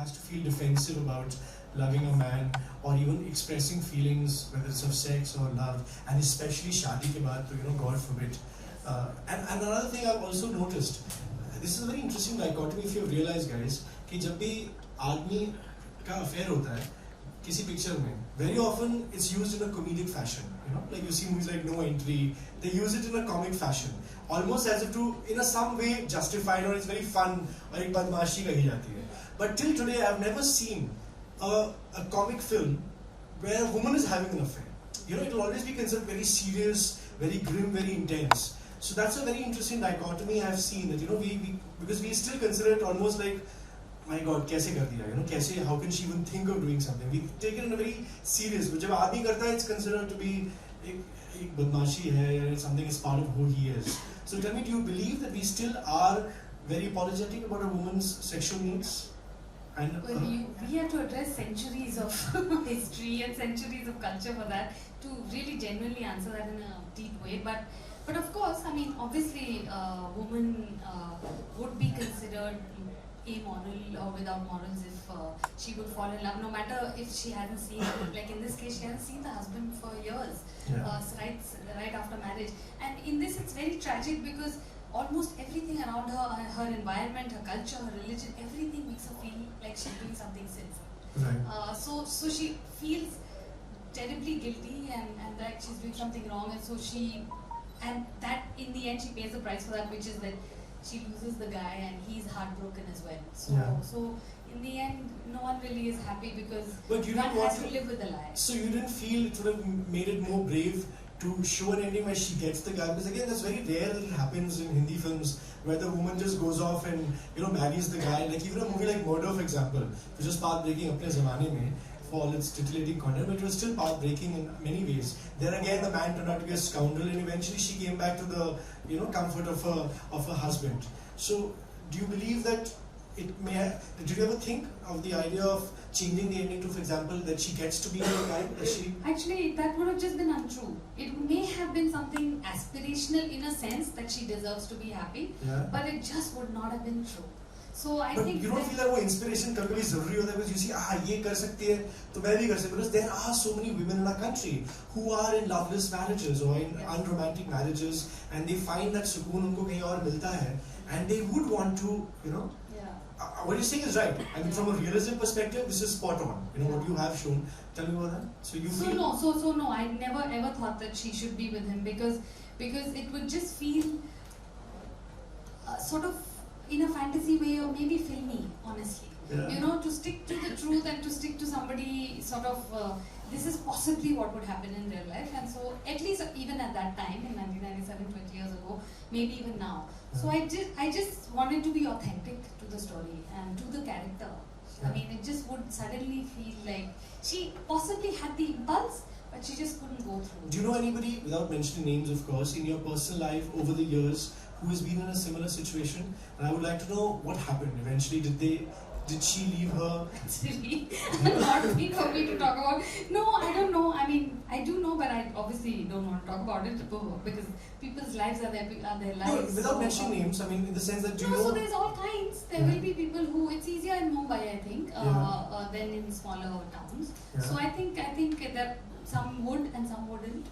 has to feel defensive about loving a man or even expressing feelings, whether it's of sex or love, and especially shadi ke baad, to, God forbid. And another thing I've also noticed, this is a very interesting dichotomy if you've realized, guys, कि जब भी आदमी का affair होता है किसी picture में, very often it's used in a comedic fashion, like you see movies like No Entry, they use it in a comic fashion, almost as if to, in a some way, justify it, or it's very fun, और एक बदमाशी कही जाती है. But till today, I've never seen a comic film where a woman is having an affair. It will always be considered very serious, very grim, very intense. So that's a very interesting dichotomy I've seen, that we because we still consider it almost like, my God, कैसे कर दिया, कैसे, how can she even think of doing something? We take it in a very serious, but जब आदमी करता है, it's considered to be एक बदमाशी है, something is part of who he is. So tell me, do you believe that we still are very apologetic about a woman's sexual needs? And we have to address centuries of history and centuries of culture for that to really genuinely answer that in a deep way. But of course, I mean, obviously, woman would be considered amoral or without morals if she would fall in love, no matter if she hasn't seen, like in this case, she hasn't seen the husband for years, right after marriage. And in this, it's very tragic because almost everything around her, her environment, her culture, her religion, everything makes her feel like she's doing something sinful. Right. So she feels terribly guilty and that she's doing something wrong, and that in the end she pays the price for that, which is that she loses the guy and he's heartbroken as well. So in the end, no one really is happy because one has to live with the lie. So you didn't feel it would have made it more brave to show an ending where she gets the guy? Because again, that's very rare that it happens in Hindi films where the woman just goes off and marries the guy. Like even a movie like Murder, for example, which was path-breaking apne zamane mein for all its titillating content, but it was still path-breaking in many ways. There again, the man turned out to be a scoundrel, and eventually she came back to the comfort of her husband. So, do you believe that it may have, did you ever think of the idea of changing the ending to, for example, that she gets to be with the guy? Actually, that would have just been untrue. It may have been something aspirational in a sense that she deserves to be happy, but it just would not have been true. So I but think you don't feel that inspiration कभी ज़रूरी होता है because you see ये कर सकती है तो मैं भी कर सकती हूँ, because there are so many women in our country who are in loveless marriages or in unromantic marriages and they find that सुकून उनको कहीं और मिलता है and they would want to what you're saying is right. I mean, from a realism perspective, this is spot on. What you have shown. Tell me about that. So no, I never ever thought that she should be with him because it would just feel sort of in a fantasy way or maybe filmy, honestly. To stick to the truth and to stick to somebody sort of this is possibly what would happen in real life, and so at least even at that time in 1997, 20 years ago, maybe even now. So I just wanted to be authentic to the story and to the character. I mean, it just would suddenly feel like she possibly had the impulse, but she just couldn't go through. Do you know anybody, without mentioning names of course, in your personal life over the years who has been in a similar situation? And I would like to know what happened eventually. Did she leave her? Actually, not me for me to talk about. No, I don't know. I mean, I do know, but I obviously don't want to talk about it because people's lives are their lives. No, without mentioning names, I mean, in the sense that so there's all kinds. There will be people who it's easier in Mumbai, I think, than in smaller towns. So I think that some would and some wouldn't.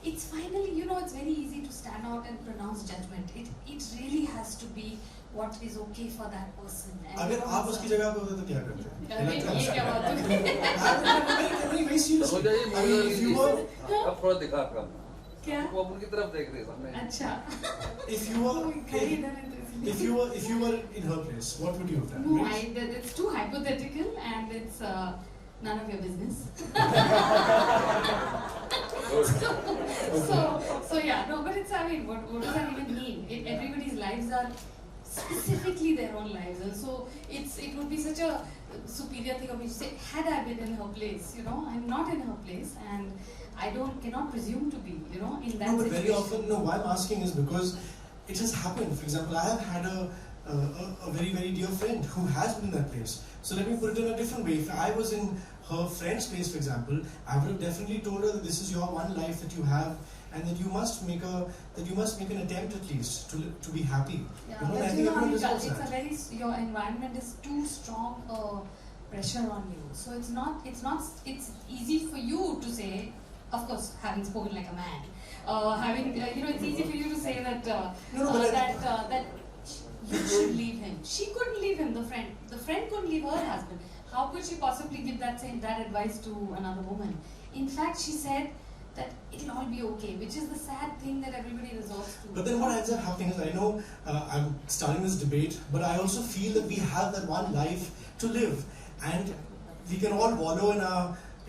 It's finally, it's very easy to stand out and pronounce judgment. It really has to be what is okay for that person. अगर आप उसकी जगह पे होते तो क्या करते? ये क्या बात है? Very serious. I mean, if you were, अब थोड़ा दिखा अपना. क्या? वो उनकी तरफ देख रहे हैं सामने. अच्छा. If you were in her place, what would you have done? No, it's too hypothetical and it's none of your business. so yeah, no, but it's, I mean, what does that even mean? Everybody's lives are specifically their own lives, and so it would be such a superior thing of me to say, had I been in her place, I'm not in her place, and I cannot presume to be, in that situation. No, but very often, why I'm asking is because it has happened. For example, I have had a very, very dear friend who has been in that place. So let me put it in a different way. If I was in her friend's place, for example, I would have definitely told her that this is your one life that you have, and that you must make an attempt at least to be happy. Yeah, You know, and I but think you know, everyone Anika, deserves it's a that. very your environment is too strong pressure on you. So it's easy for you to say, of course, having spoken like a man, it's easy for you to say that that you should leave him. She couldn't leave him. The friend couldn't leave her husband. How could she possibly give that advice to another woman? In fact, she said that it'll all be okay, which is the sad thing that everybody resorts to. But then what ends up happening is, I know I'm starting this debate, but I also feel that we have that one life to live, and we can all wallow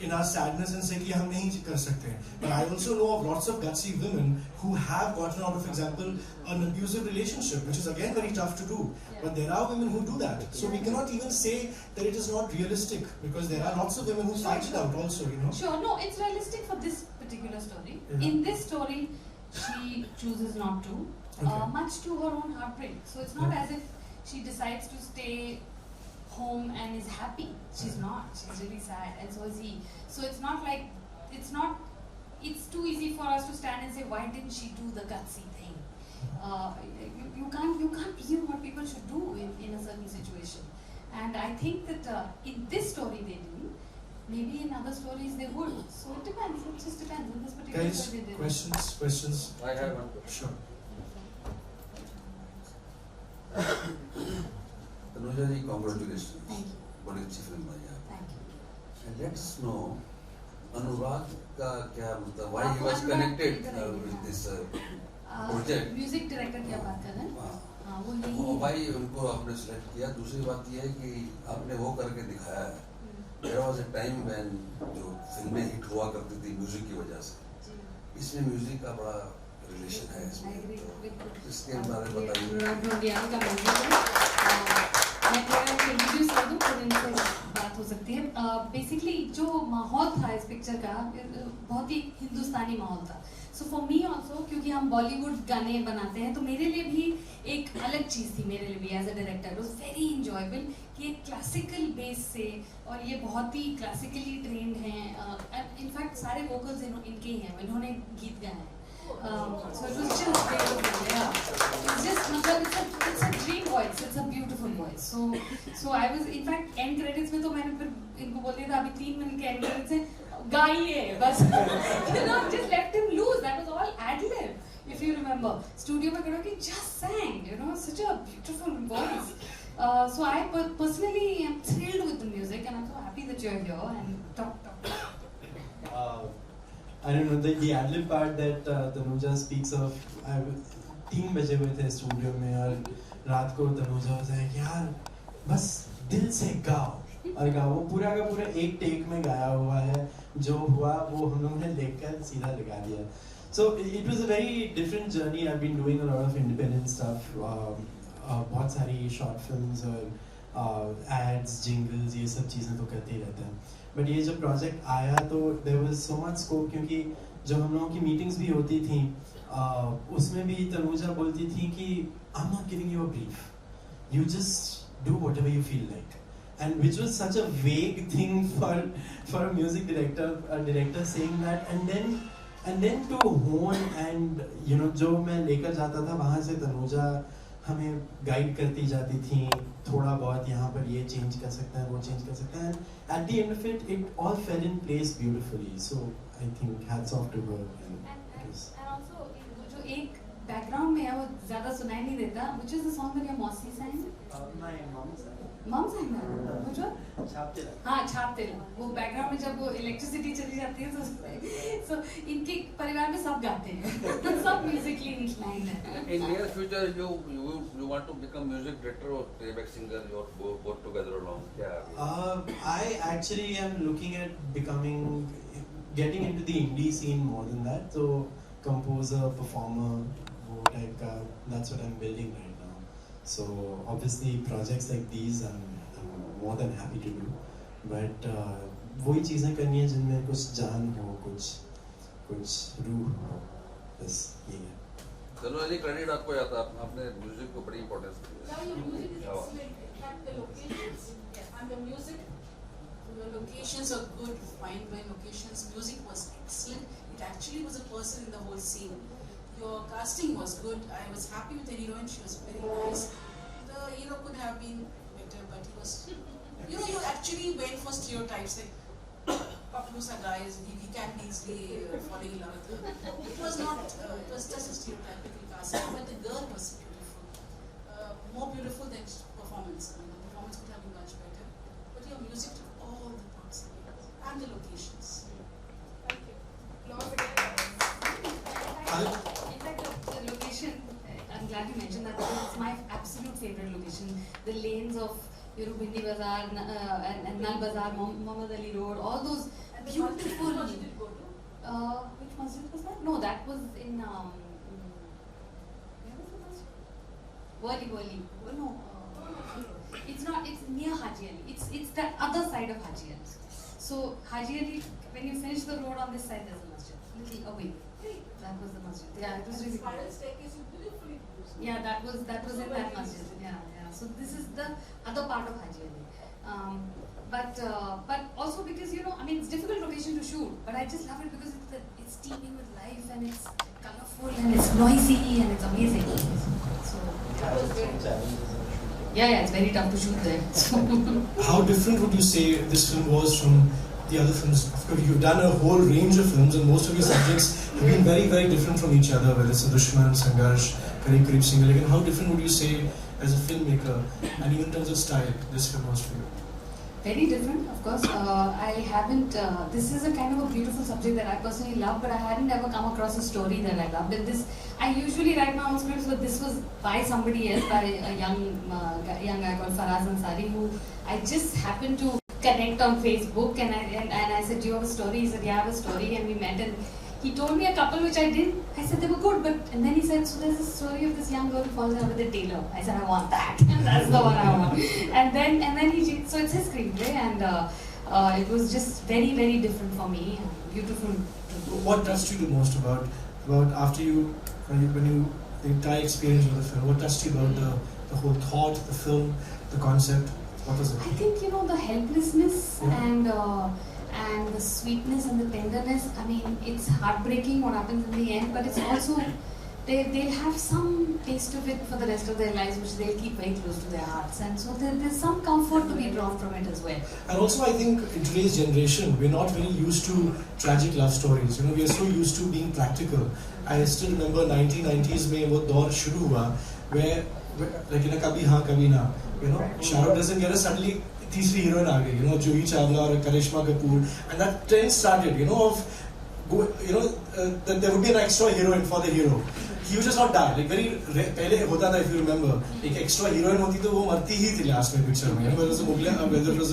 in our sadness and say कि हम नहीं कर सकते. But I also know of lots of gutsy women who have gotten out of, for example, an abusive relationship, which is again very tough to do. Yeah. But there are women who do that. So we cannot even say that it is not realistic, because there are lots of women who fight it out also, you know. Sure, no, it's realistic for this particular story. Yeah. In this story, she chooses not to, Okay. much to her own heartbreak. So it's not as if she decides to stay home and is happy. She's not. She's really sad, and so is he. So it's not like it's too easy for us to stand and say, why didn't she do the gutsy thing? You can't presume what people should do in a certain situation. And I think that in this story they didn't. Maybe in other stories they would. So it depends. It just depends. In this particular Guys, story they didn't. questions? I have one question. Sure. Tanuja ji, congratulations. Thank you. बड़ी अच्छी film आई है. Thank you. And let's know अनुराग का क्या मतलब, why he was Anurag connected इधर आइए, with हाँ. this project. Music director की आप बात कर रहे हैं? हाँ. हाँ, वो यही है. Why उनको आपने select किया? दूसरी बात ये है कि आपने वो करके दिखाया है. There was a time when जो फिल्में हिट हुआ करती थी म्यूजिक की वजह से. इसमें म्यूजिक का बड़ा रिलेशन है इसमें. तो इसके बारे में बताइए. अनुराग ढोंडियाल का म्यूजिक है. मैं थोड़ा इंट्रोड्यूस कर दूं, फिर इनसे बात हो सकती है. बेसिकली जो माहौल था इस पिक्चर का बहुत ही हिंदुस्तानी माहौल था. सो फॉर मी ऑल्सो, क्योंकि हम बॉलीवुड गाने बनाते हैं, तो मेरे लिए भी एक अलग चीज़ थी. मेरे लिए भी as a director it was very enjoyable कि एक क्लासिकल बेस से, और ये बहुत ही क्लासिकली ट्रेंड हैं. इनफैक्ट सारे वोकल्स इनके ही हैं, इन्होंने गीत गाए हैं. So it was just beautiful, yeah. It's just, it's a dream voice, it's a beautiful voice. So I was, in fact, end credits में तो मैंने फिर इनको बोल दिया था अभी 3 मिनट के end credits हैं, गाइए बस. Just left him loose. That was all ad-lib, if you remember. Studio में खड़ा कि just sang, such a beautiful voice. So I personally am thrilled with the music, and I'm so happy that you're here and talk. I don't know, the ad-lib part that Tanuja speaks of, 3 बजे हुए थे studio में और रात को तनुजा है कि यार बस दिल से गाओ और गाओ. वो पूरा का पूरा एक टेक में गाया हुआ है. जो हुआ वो हम लोगों ने लेकर सीधा लगा दिया. So it was a very different journey. I've been doing a lot of independent stuff. बहुत सारी short films और ads, jingles, ये सब चीज़ें तो करते ही रहते हैं. बट ये जब प्रोजेक्ट आया तो there was so much scope, क्योंकि जो हम लोगों की मीटिंग्स भी होती थी उसमें भी तनुजा बोलती थी कि I am not giving you a brief, you just do whatever you feel like. And which was such a vague thing for a music director saying that. And then to होन and जो मैं लेकर जाता था वहाँ से तनुजा हमें guide करती जाती थी. थोड़ा बहुत यहाँ पर ये चेंज कर सकते हैं, वो चेंज कर सकते हैं. At the end of it, it all fell in place beautifully. So I think hats off to her. And also वो जो एक बैकग्राउंड में है वो ज़्यादा सुनाई नहीं देता. Which is the song that your mausi sang? My mom sang. Mom sang that? वो जो? छाप तेरा. हाँ, छाप तेरा. वो बैकग्राउंड में जब वो इलेक्ट्रिसिटी चली जाती है तो इनके परिवार में सब गाते हैं. सब म्यूजिकली इंक्लाइंड है. In near future, you want to become music director or playback singer, or both together along? Yeah. I actually am looking at getting into the indie scene more than that. So composer, performer, वो type का, that's what I'm building right now. So obviously projects like these I'm more than happy to do. But वही चीज़ें करनी है जिनमें कुछ जान हो, कुछ रूह हो. बस ये है. चलो अली, क्रेडिट आपको जाता है. आपने म्यूजिक को बड़ी इंपॉर्टेंस दी है. Now your music is excellent. In fact, the locations and the music, the locations are good, fine by locations. Music was excellent. it actually was a person in the whole scene. Your casting was good. I was happy with the heroine. She was very nice. The hero could have been better, but he was, you know, you actually went for stereotypes like Papalusa guys, he can be easily falling in love with her. It was not, it was just a stereotypical casting, but the girl was beautiful. More beautiful than performance. I mean, the performance could have been much better. But your music took all the parts of it, and the locations. Thank you. Applause again. In fact, the location, I'm glad you mentioned that because it's my absolute favorite location. The lanes of Bindi Bazaar and Nal Bazaar, Muhammad Ali Road, all those And the beautiful. masjid did go to? Which masjid was that? No, that was in. Where was the masjid? Wali. Oh, no. It's not. It's near Haji Ali. It's the other side of Haji Ali. So Haji Ali, when you finish the road on this side, there's a masjid. Little away. That was the masjid. Yeah, it was really Spiral good. staircase is beautifully used. Yeah, that was in that masjid. Yeah. So this is the other part of Haji Ali. But also because I mean it's difficult location to shoot, but I just love it because it's teeming with life and it's colorful and it's noisy and it's amazing. So That was very yeah, it's very tough to shoot there. So. How different would you say this film was from the other films? Of course, you've done a whole range of films, and most of your subjects have been very, very different from each other. Whether it's a Dushman, Sangharsh, Kareeb Kareeb Single. Again, how different would you say as a filmmaker, and even in terms of style, this film was for you? Very different, of course. I haven't. This is a kind of a beautiful subject that I personally love, but I hadn't ever come across a story that I loved. And this, I usually write my own scripts, but this was by somebody else, by a young guy called Faraz Ansari, who I just happened to connect on Facebook, and I said, "Do you have a story?" He said, "Yeah, I have a story," and we met and. He told me a couple which I did. I said they were good, and then he said, "So there's a story of this young girl who falls in love with a tailor." I said, "I want that, and that's the one I want." And then he so it's his screenplay, and it was just very, very different for me and beautiful. What touched you the most about after when you the entire experience of the film? What touched you about the whole thought, the film, the concept? What was it? I think the helplessness and the sweetness and the tenderness. I mean, it's heartbreaking what happens in the end, but it's also they'll have some taste of it for the rest of their lives, which they'll keep very close to their hearts, and so there's some comfort to be drawn from it as well. And also, I think in today's generation, we're not very used to tragic love stories. We are so used to being practical. I still remember 1990s में वो दौर शुरू हुआ where like in a Kabhi Haan Kabhi Na, Shah Rukh doesn't get a suddenly तीसरी heroine आ गई, Juhi Chawla or Karishma Kapoor, and that trend started, that there would be an extra heroine for the hero. He would just not die. Like very पहले होता था, if you remember, एक extra heroine होती तो वो मरती ही थी last में picture में. Whether it was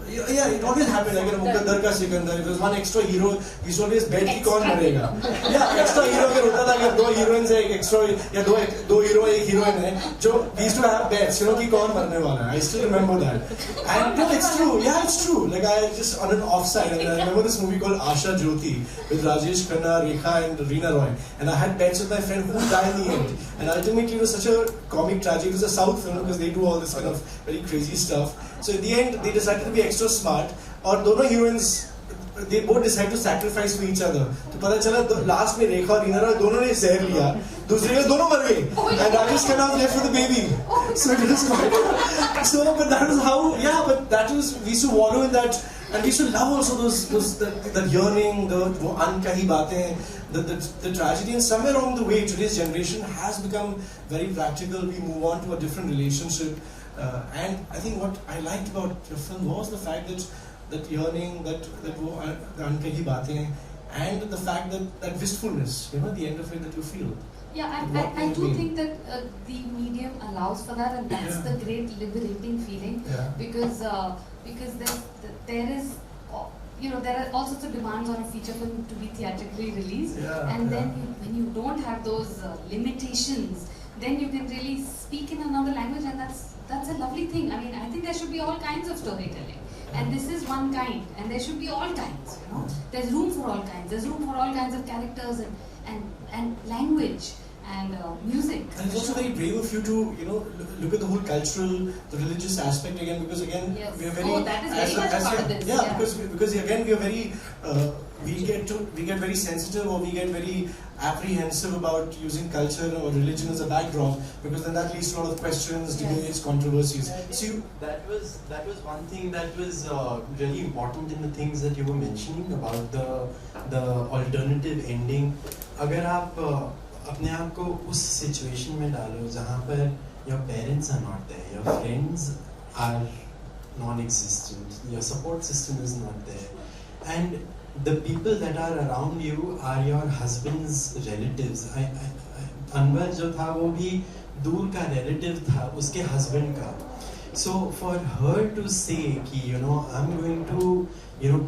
yeah, it always happened. Like मुकद्दर का Sikandar, if there was one extra hero, he used to always bet कि कौन मरेगा. Yeah, extra hero अगर होता था कि दो heroines है, एक extra या दो hero एक heroine है, जो we used to have bets, कि कौन मरने वाला है. I still remember that. And no, it's true. Yeah, it's true. Like I just on an offside, and I remember this movie called Asha Jyoti with Rajesh Khanna, Rekha, and Reena Roy, and I had bets with my friend who would die in the end. And ultimately, it was such a comic tragedy. It was a South film because they do all this kind of very crazy stuff. So in the end, they decided to be extra smart. Or दोनों heroines, they both decided to sacrifice for each other. तो पता चला last में रेखा और रीना रॉय दोनों ने जहर लिया. दूसरे में दोनों मर गए. And Rajesh Khanna was left with the baby. So it was quite. So, but that was how. Yeah, but that was we used to wallow in that. And we used to love also that yearning, the unkahi baatein, the tragedy, and somewhere along the way, today's generation has become very practical. We move on to a different relationship, and I think what I liked about your film was the fact that yearning, the unkahi baatein, and the fact that wistfulness, the end of it that you feel. Yeah, I do think that the medium allows for that, and that's the great liberating feeling. Yeah. Because there is, there are all sorts of demands on a feature film to be theatrically released, and then when you don't have those limitations, then you can really speak in another language, and that's a lovely thing. I mean, I think there should be all kinds of storytelling. And this is one kind, and there should be all kinds, There's room for all kinds. There's room for all kinds of characters and language and music. And it's also very brave of you to, look at the whole cultural, the religious aspect again, because again, Yes. we are very... Oh, that is very much part of this. Yeah, because again, we are very we get very sensitive, or we get very apprehensive about using culture or religion as a backdrop, because then that leads to a lot of questions, debates, controversies. So that was one thing that was really important in the things that you were mentioning about the alternative ending. अगर आप अपने आप को उस situation में डालो जहाँ पर your parents are not there, your friends are non-existent, your support system is not there, and the people that are around you are your husband's relatives. Anwar जो था वो भी दूर का relative था उसके husband का. So for her to say कि I'm going to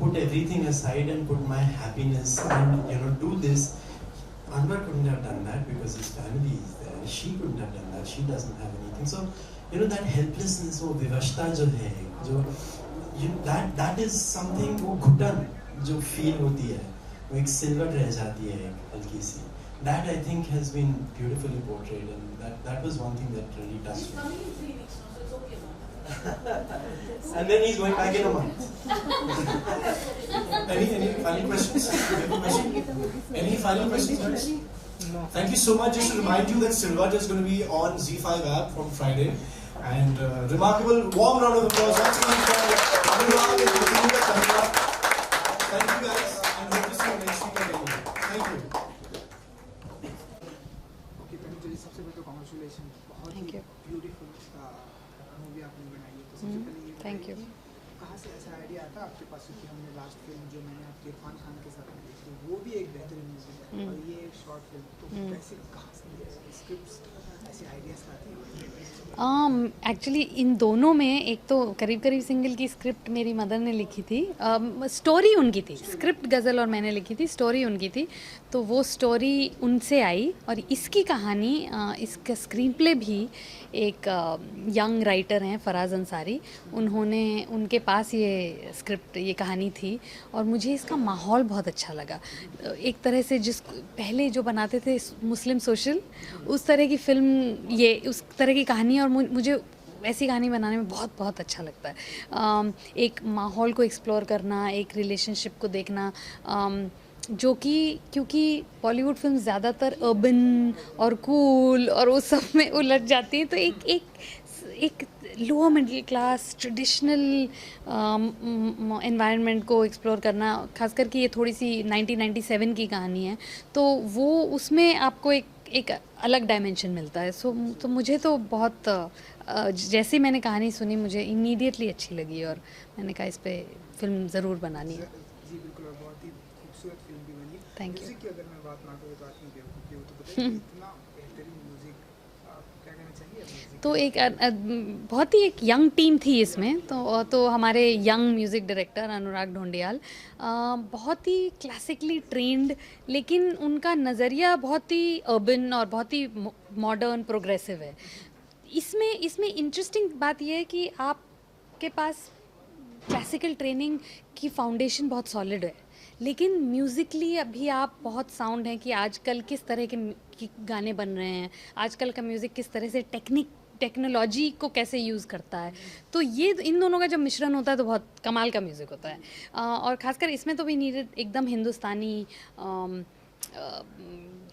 put everything aside and put my happiness and do this, Anwar couldn't have done that because his family is there. She couldn't have done that. She doesn't have anything. So that helplessness, वो विवशता जो है, जो that is something, वो घुटन जो feel होती है, वो एक सिलवट रह जाती है एक हल्की सी. That I think has been beautifully portrayed, and that was one thing that really touched me. Coming in 3 weeks now, so it's okay now. And then he's going back in a month. Any final questions? Any final questions, guys? No. Thank you so much. Just to remind you that Silvat is going to be on Z5 app from Friday. And remarkable, warm round of applause once again for Anurag and Katrina coming up. Thank you guys, and hope to see you next week again. Thank you. Okay Tanuja ji, सबसे पहले तो congratulation, बहुत Thank ही you. Beautiful movie आपने बनाई है. तो सबसे पहले ये Thank you. बताइए कि कहाँ से ऐसा आइडिया आता आपके पास, क्योंकि हमने लास्ट फिल्म जो मैंने आपके इरफान खान के साथ में देखी वो भी एक बेहतरीन म्यूजिक है और ये एक शॉर्ट फिल्म, तो कैसे कहाँ से स्क्रिप्ट्स ऐसे आइडियाज आती हैं? एक्चुअली इन दोनों में एक तो करीब करीब सिंगल की स्क्रिप्ट मेरी मदर ने लिखी थी, स्टोरी उनकी थी, स्क्रिप्ट गज़ल और मैंने लिखी थी, स्टोरी उनकी थी, तो वो स्टोरी उनसे आई. और इसकी कहानी, इसका स्क्रीन प्ले भी एक यंग राइटर हैं फराज अंसारी, उनके पास ये स्क्रिप्ट, ये कहानी थी और मुझे इसका माहौल बहुत अच्छा लगा. एक तरह से जिस पहले जो बनाते थे मुस्लिम सोशल, उस तरह की फिल्म, ये उस तरह की कहानी, और मुझे ऐसी कहानी बनाने में बहुत बहुत अच्छा लगता है. एक माहौल को एक्सप्लोर करना, एक रिलेशनशिप को देखना, जो कि क्योंकि बॉलीवुड फिल्म ज़्यादातर अर्बन और कूल और उस सब में उलझ जाती हैं, तो एक lower middle class traditional environment को एक्सप्लोर करना, खासकर कि ये थोड़ी सी 1997 की कहानी है, तो वो उसमें आपको एक अलग डायमेंशन मिलता है. तो मुझे तो बहुत, जैसे मैंने कहानी सुनी मुझे इमीडिएटली अच्छी लगी और मैंने कहा इस पे फिल्म ज़रूर बनानी है. जी बिल्कुल, और बहुत ही खूबसूरत फिल्म भी बनी. Thank you. म्यूजिक की अगर मैं बात ना करूँ तो आदमी बेवकूफ़ी हो, तो बताइए इतना बेहतरीन म्यूजिक, क्या कहना चाहिए म्यूजिक? तो एक बहुत ही एक यंग टीम थी इसमें, तो हमारे यंग म्यूज़िक डायरेक्टर अनुराग ढोंडियाल बहुत ही क्लासिकली ट्रेंड, लेकिन उनका नज़रिया बहुत ही अर्बन और बहुत ही मॉडर्न प्रोग्रेसिव है. इसमें इंटरेस्टिंग बात यह है कि आपके पास क्लासिकल ट्रेनिंग की फाउंडेशन बहुत सॉलिड है, लेकिन म्यूज़िकली अभी आप बहुत साउंड है कि आजकल किस तरह के गाने बन रहे हैं, आजकल का म्यूज़िक किस तरह से टेक्नोलॉजी को कैसे यूज़ करता है, तो ये इन दोनों का जब मिश्रण होता है तो बहुत कमाल का म्यूज़िक होता है. और ख़ासकर इसमें तो भी नीडेड एकदम हिंदुस्तानी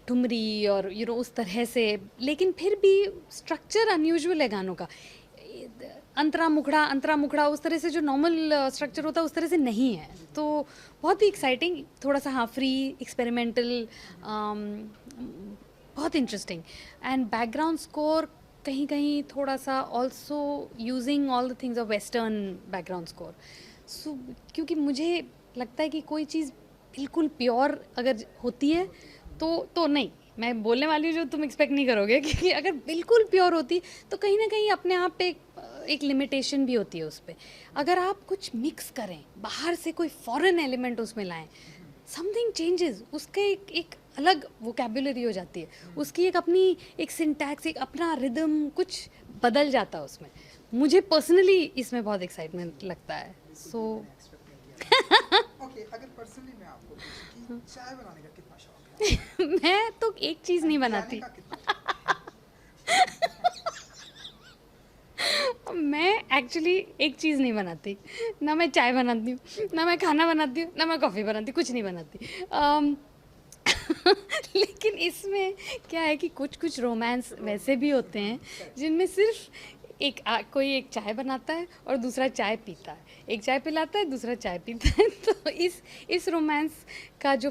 ठुमरी और उस तरह से, लेकिन फिर भी स्ट्रक्चर अनयूजुअल है गानों का. अंतरा मुखड़ा उस तरह से जो नॉर्मल स्ट्रक्चर होता है उस तरह से नहीं है, तो बहुत ही एक्साइटिंग, थोड़ा सा फ्री एक्सपेरिमेंटल, बहुत इंटरेस्टिंग. एंड बैकग्राउंड स्कोर कहीं कहीं थोड़ा सा also using all the things of western background score. So क्योंकि मुझे लगता है कि कोई चीज़ बिल्कुल प्योर अगर होती है तो नहीं, मैं बोलने वाली हूँ जो तुम एक्सपेक्ट नहीं करोगे, कि अगर बिल्कुल प्योर होती तो कहीं ना कहीं अपने आप पे एक लिमिटेशन भी होती है उस पर. अगर आप कुछ मिक्स करें, बाहर से कोई फॉरेन एलिमेंट उसमें लाएं, समथिंग चेंजेस, उसके एक अलग वोकैबुलरी हो जाती है, उसकी एक अपनी एक सिंटैक्स, एक अपना रिदम, कुछ बदल जाता है उसमें. मुझे पर्सनली इसमें बहुत एक्साइटमेंट लगता है. सो ओके, अगर पर्सनली मैं आपको पूछूं कि चाय बनाने का कितना शौक है? मैं तो एक चीज़ नहीं बनाती. मैं एक्चुअली एक चीज़ नहीं बनाती, ना मैं चाय बनाती हूँ, ना मैं खाना बनाती हूँ, ना मैं कॉफ़ी बनाती हूँ, कुछ नहीं बनाती। लेकिन इसमें क्या है कि कुछ कुछ रोमांस वैसे भी होते हैं जिनमें सिर्फ कोई एक चाय बनाता है और दूसरा चाय पीता है, एक चाय पिलाता है दूसरा चाय पीता है। तो इस रोमांस का जो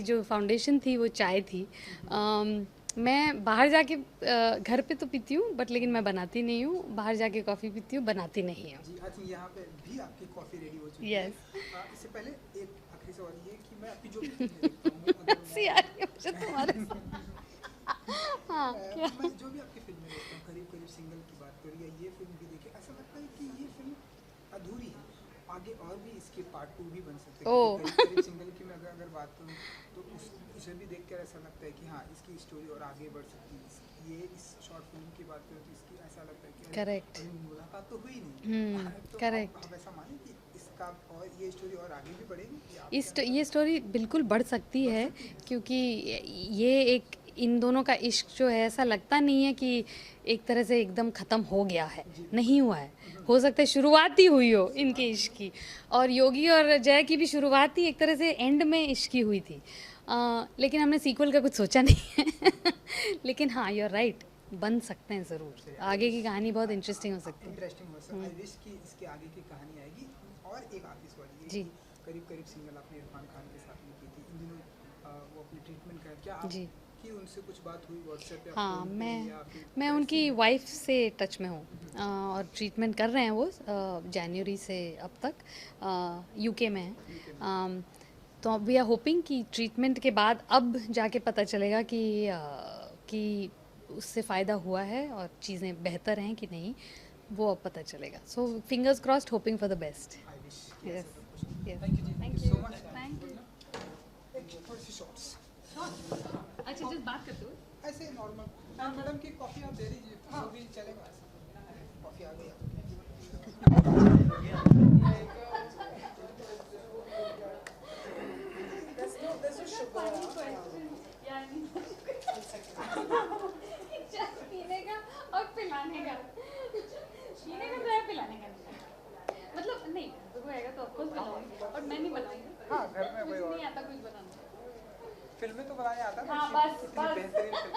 जो फाउंडेशन थी वो चाय थी। मैं बाहर जाके घर पे तो पीती हूँ बट लेकिन मैं बनाती नहीं हूँ, बाहर जाके कॉफ़ी पीती हूँ, बनाती नहीं हूँ। जी, आई थिंक यहाँ पे भी आपकी कॉफ़ी रेडी हो चुकी Yes. है। इससे पहले एक आखिरी सवाल ये कि मैं आपकी जो भी फिल्में देखता हूँ, अगर हंसी आ रही है मुझे तुम्हारे हाँ क्या मैं जो भी आपकी फिल्में देखता हूँ, करीब करीब सिंगल की बात करूँ या ये फिल्म भी देखे, ऐसा लगता है कि ये फिल्म अधूरी है, आगे और भी इसके पार्ट 2 भी बन सकते हैं। ओह। करीब करीब सिंगल की मैं अगर बात करूँ तो उसे भी देख कर ऐसा लगता है कि हाँ, इसकी स्टोरी और आगे बढ़ सकती है। ये इस शॉर्ट फिल्म की बात करूँ तो इसकी ऐसा लगता है कि Correct. अभी मुलाकात तो हुई नहीं। तो correct. आप ऐसा माने कि इसका और ये स्टोरी और आगे भी बढ़ेगी कि आप ये स्टोरी बिल्कुल बढ़ सकती है क्योंकि ये एक इन दोनों का इश्क जो है ऐसा लगता नहीं है कि एक तरह से एकदम ख़त्म हो गया है, नहीं हुआ है। हो सकता है शुरुआत ही हुई हो इनके इश्क की, और योगी और जय की भी शुरुआत ही एक तरह से एंड में इश्क की हुई थी। लेकिन हमने सीक्वल का कुछ सोचा नहीं है। लेकिन हाँ, यू आर राइट, बन सकते हैं ज़रूर, आगे की कहानी बहुत इंटरेस्टिंग हो सकती है। इंटरेस्टिंग हो सकता है। आई विश कि इसके आगे की कहानी आएगी। और एक आखिरी सवाल ये जी। कि करीब करीब सिंगल आपने इरफान खान के साथ में की थी, इन दिनों वो अपनी ट्रीटमेंट का क्या आप जी। की उनसे कुछ बात हुई व्हाट्सएप पे? हाँ, आपको या फिर मैं ऐसे उनकी ही? वाइफ से टच में हूँ और ट्रीटमेंट कर रहे हैं वो जनवरी से अब तक यूके में है। तो वी आर होपिंग कि ट्रीटमेंट के बाद अब जाके पता चलेगा कि उससे फ़ायदा हुआ है और चीज़ें बेहतर हैं कि नहीं, वो अब पता चलेगा। So fingers crossed, hoping for the best. I wish कि Yes. ऐसा सब कुछ। Yes. Thank you ji, Thank so you. Much. Thank you. थोड़ी सी शॉर्ट्स अच्छा, जस्ट बात करते हुए ऐसे नॉर्मल। हाँ मैडम की कॉफ़ी आप दे दीजिए, हाँ भी चलेगा ऐसा। कॉफ़ी आ गई पीने का और पिलाने का, पीने का तो पिलाने का मतलब नहीं, तो आएगा तो ऑफकोर्स पिलाऊंगी और मैं नहीं बनाऊंगी। हाँ, घर में कोई मुझे और नहीं आता कुछ बनाना। फिल्में तो बनाने आता है, हाँ, बट बस, इतनी बस। बेहतरीन फिल्म